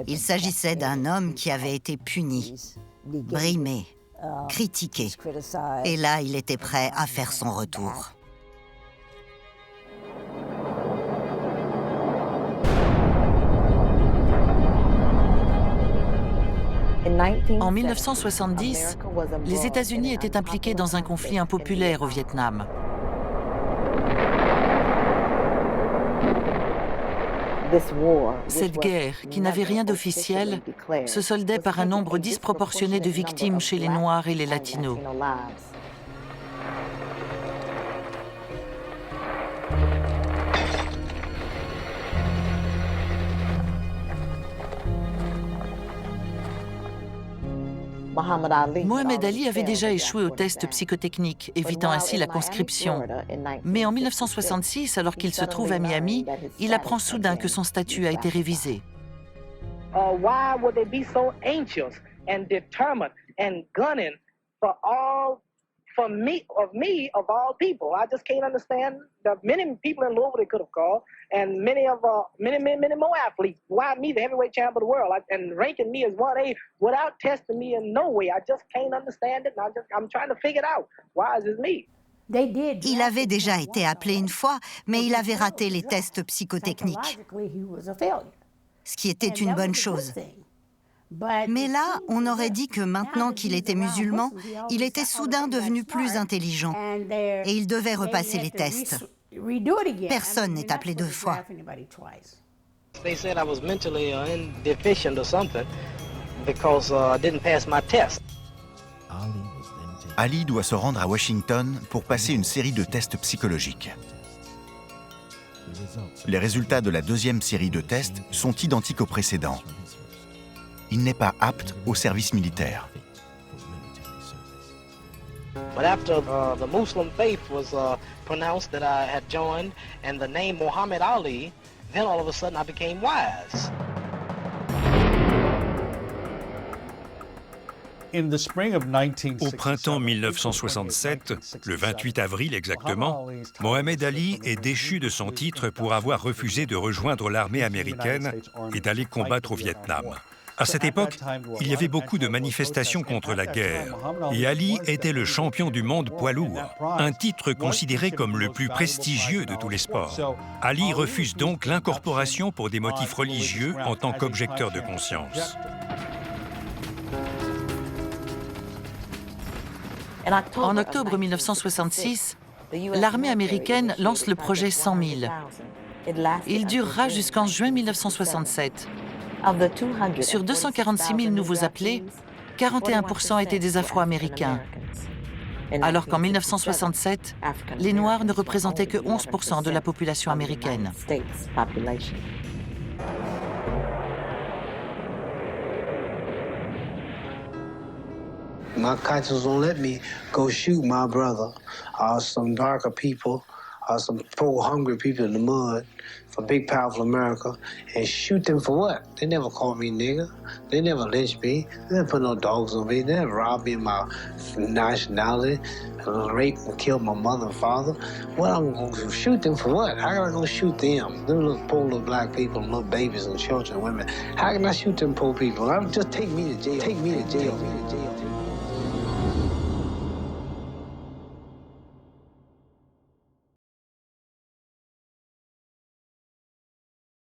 Il s'agissait d'un homme qui avait été puni, brimé, critiqué. Et là, il était prêt à faire son retour. En 1970, les États-Unis étaient impliqués dans un conflit impopulaire au Vietnam. Cette guerre, qui n'avait rien d'officiel, se soldait par un nombre disproportionné de victimes chez les Noirs et les Latinos. Mohamed Ali avait déjà échoué au test psychotechnique, évitant ainsi la conscription. Mais en 1966, alors qu'il se trouve à Miami, il apprend soudain que son statut a été révisé. Why would they be so anxious and determined and gunning for me, of all people? I just can't understand the many people in Louisville they could have called, and many more athletes. Why me, the heavyweight champ of the world, and ranking me as 1A without testing me in no way? I just can't understand it, and I'm trying to figure it out. Why is it me? Il avait déjà été appelé une fois, mais il avait raté les tests psychotechniques, ce qui était une bonne chose. Mais là, on aurait dit que maintenant qu'il était musulman, il était soudain devenu plus intelligent et il devait repasser les tests. Personne n'est appelé 2 fois. They said I was mentally deficient or something because I didn't pass my test. Ali doit se rendre à Washington pour passer une série de tests psychologiques. Les résultats de la deuxième série de tests sont identiques aux précédents. Il n'est pas apte au service militaire. But after the Muslim faith was pronounced that I had joined and the name Muhammad Ali, then all of a sudden I became wise. Au printemps 1967, le 28 avril exactement, Mohamed Ali est déchu de son titre pour avoir refusé de rejoindre l'armée américaine et d'aller combattre au Vietnam. À cette époque, il y avait beaucoup de manifestations contre la guerre et Ali était le champion du monde poids lourd, un titre considéré comme le plus prestigieux de tous les sports. Ali refuse donc l'incorporation pour des motifs religieux en tant qu'objecteur de conscience. En octobre 1966, l'armée américaine lance le projet 100 000. Il durera jusqu'en juin 1967. Sur 246 000 nouveaux appelés, 41% étaient des Afro-Américains. Alors qu'en 1967, les Noirs ne représentaient que 11% de la population américaine. My conscience won't let me go shoot my brother or some darker people or some poor, hungry people in the mud for big, powerful America and shoot them for what? They never called me nigger. They never lynched me. They never put no dogs on me. They never robbed me of my nationality, raped and killed my mother and father. What, I'm going to shoot them for what? How can I go shoot them? Them little poor little black people, little babies and children and women. How can I shoot them poor people? Just take me to jail. Take me to jail. Take me to jail.